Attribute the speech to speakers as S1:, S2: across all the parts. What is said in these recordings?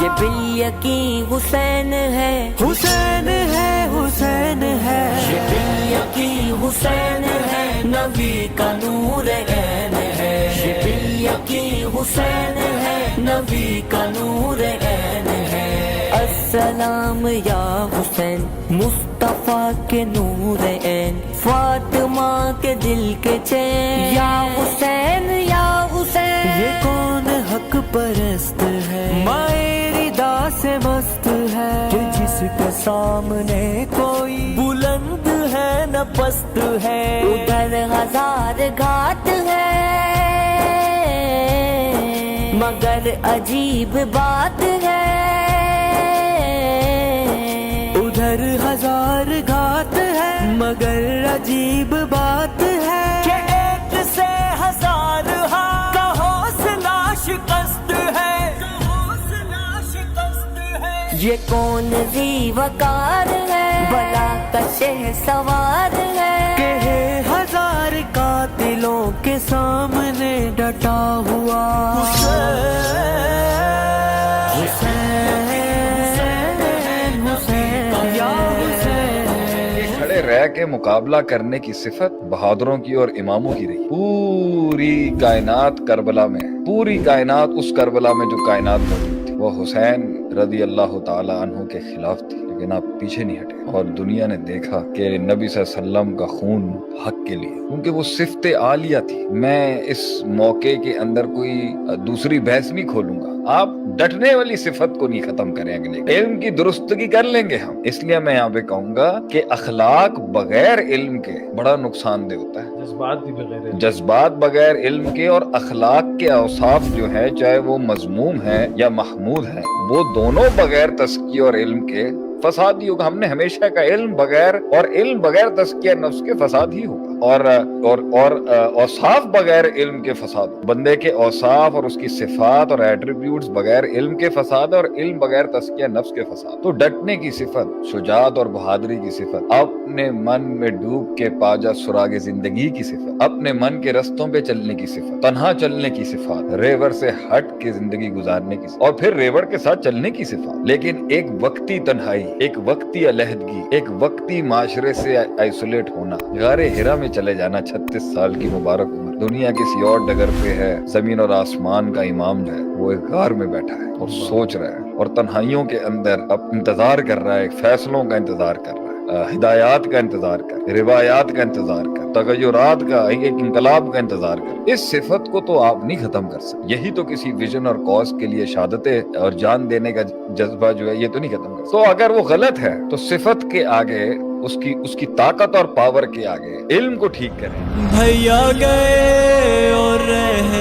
S1: یہ بالیقین حسین ہے، حسین ہے، حسین ہے، یہ بالیقین حسین ہے، نبی کا نور عین ہے، یہ بالیقین حسین ہے، نبی کا نور عین ہے۔ السلام یا حسین، مصطفیٰ کے نور عین، فاطمہ کے دل کے چین، یا حسین یا حسین۔ یہ کون حق پرست ہے، مائے ردا سے مست ہے، کہ جس کے سامنے کوئی بلند ہے نہ پست ہے۔ ادھر ہزار گھاٹ ہے مگر عجیب بات ہے، ادھر ہزار گھات ہے مگر عجیب بات ہے، کہ ایک سے ہزار کا حوصلہ شکست ہے، یہ کون ذی وقار ہے، بلا کا شہ سوار ہے، کہ ہے ہزار قاتلوں کے سامنے ڈٹا ہوا
S2: کھڑے رہ کے مقابلہ کرنے کی صفت بہادروں کی اور اماموں کی رہی۔ پوری کائنات کربلا میں، پوری کائنات اس کربلا میں جو کائنات موجود تھی، وہ حسین رضی اللہ تعالی عنہ کے خلاف تھی، لیکن آپ پیچھے نہیں ہٹے، اور دنیا نے دیکھا کہ نبی صلی اللہ علیہ وسلم کا خون حق کے لیے، کیونکہ وہ صفت عالیہ تھی۔ میں اس موقع کے اندر کوئی دوسری بحث نہیں کھولوں گا، آپ ڈٹنے والی صفت کو نہیں ختم کریں گے، علم کی درستگی کر لیں گے ہم۔ اس لیے میں یہاں پہ کہوں گا کہ اخلاق بغیر علم کے بڑا نقصان دہ ہوتا ہے، جذبات بغیر علم کے، اور اخلاق کے اوصاف جو ہیں چاہے وہ مذموم ہیں یا محمود ہیں، وہ دونوں بغیر تزکیہ اور علم کے فساد ہی ہوگا۔ ہم نے ہمیشہ کا علم بغیر تزکیہ نفس کے فساد ہی ہوگا، اور اوصاف بغیر علم کے فساد، بندے کے اوصاف اور اس کی صفات اور ایٹریبیوٹس بغیر علم کے فساد، اور علم بغیر تزکیہ نفس کے فساد۔ تو ڈٹنے کی صفت، شجاعت اور بہادری کی صفت، اپنے من میں ڈوب کے پاجا سراغ زندگی کی صفت، اپنے من کے رستوں پہ چلنے کی صفت، تنہا چلنے کی صفات، ریوڑ سے ہٹ کے زندگی گزارنے کی صفات، اور پھر ریوڑ کے ساتھ چلنے کی صفات، لیکن ایک وقتی تنہائی، ایک وقتی علیحدگی، ایک وقتی معاشرے سے آئسولیٹ ہونا، غار ہرا میں چلے جانا، 36 سال کی مبارک عمر، دنیا کسی اور ڈگر پہ ہے، زمین اور آسمان کا امام جو ہے وہ ایک غار میں بیٹھا ہے اور سوچ رہا ہے، اور تنہائیوں کے اندر اب انتظار کر رہا ہے، فیصلوں کا انتظار کر رہا ہے، ہدایات کا انتظار کر، روایات کا انتظار کر، تغیرات کا، ایک انقلاب کا انتظار کر۔ اس صفت کو تو آپ نہیں ختم کر سکتے، یہی تو کسی ویژن اور کاز کے لیے شہادتیں اور جان دینے کا جذبہ جو ہے یہ تو نہیں ختم کر سکتے۔ تو اگر وہ غلط ہے تو صفت کے آگے، اس کی طاقت اور پاور کے آگے علم کو ٹھیک کریں۔
S1: بھیا گئے اور رہ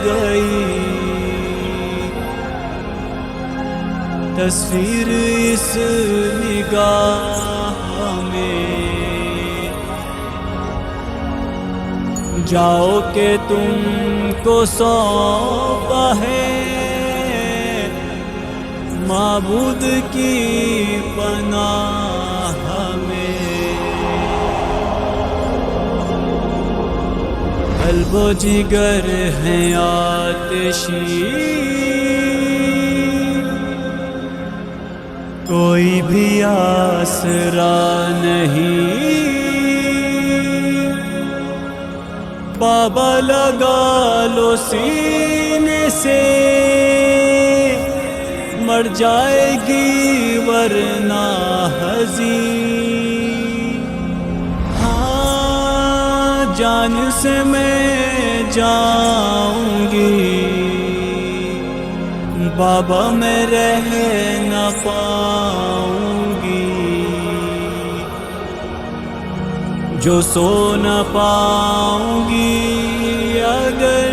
S1: گئی تصویر اس نگاہ میں، جاؤ کہ تم کو سونپا ہے معبود کی پناہ میں، قلب و جگر ہیں آتشی، کوئی بھی آسرا نہیں، بابا لگا لو سینے سے، مر جائے گی ورنہ حزین، ہاں جان سے میں جاؤں گی، بابا میں رہ نہ پاؤں گی، جو سو نہ پاؤں گی اگر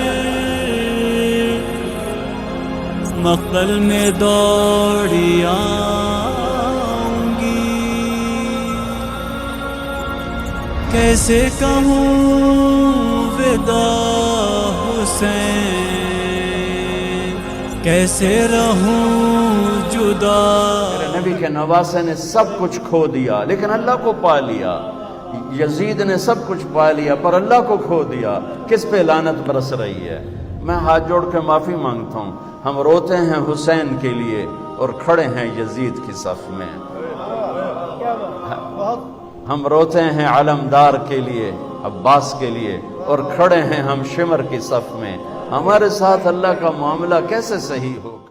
S1: مقبل میں دوڑی آؤں گی، کیسے کہوں ودا حسین، کیسے رہوں جدا۔
S3: میرے نبی کے نواسے نے سب کچھ کھو دیا لیکن اللہ کو پا لیا، یزید نے سب کچھ پا لیا پر اللہ کو کھو دیا، کس پہ لعنت برس رہی ہے؟ میں ہاتھ جوڑ کے معافی مانگتا ہوں، ہم روتے ہیں حسین کے لیے اور کھڑے ہیں یزید کی صف میں، ہم روتے ہیں علمدار کے لیے، عباس کے لیے، اور کھڑے ہیں ہم شمر کی صف میں۔ ہمارے ساتھ اللہ کا معاملہ کیسے صحیح ہوگا؟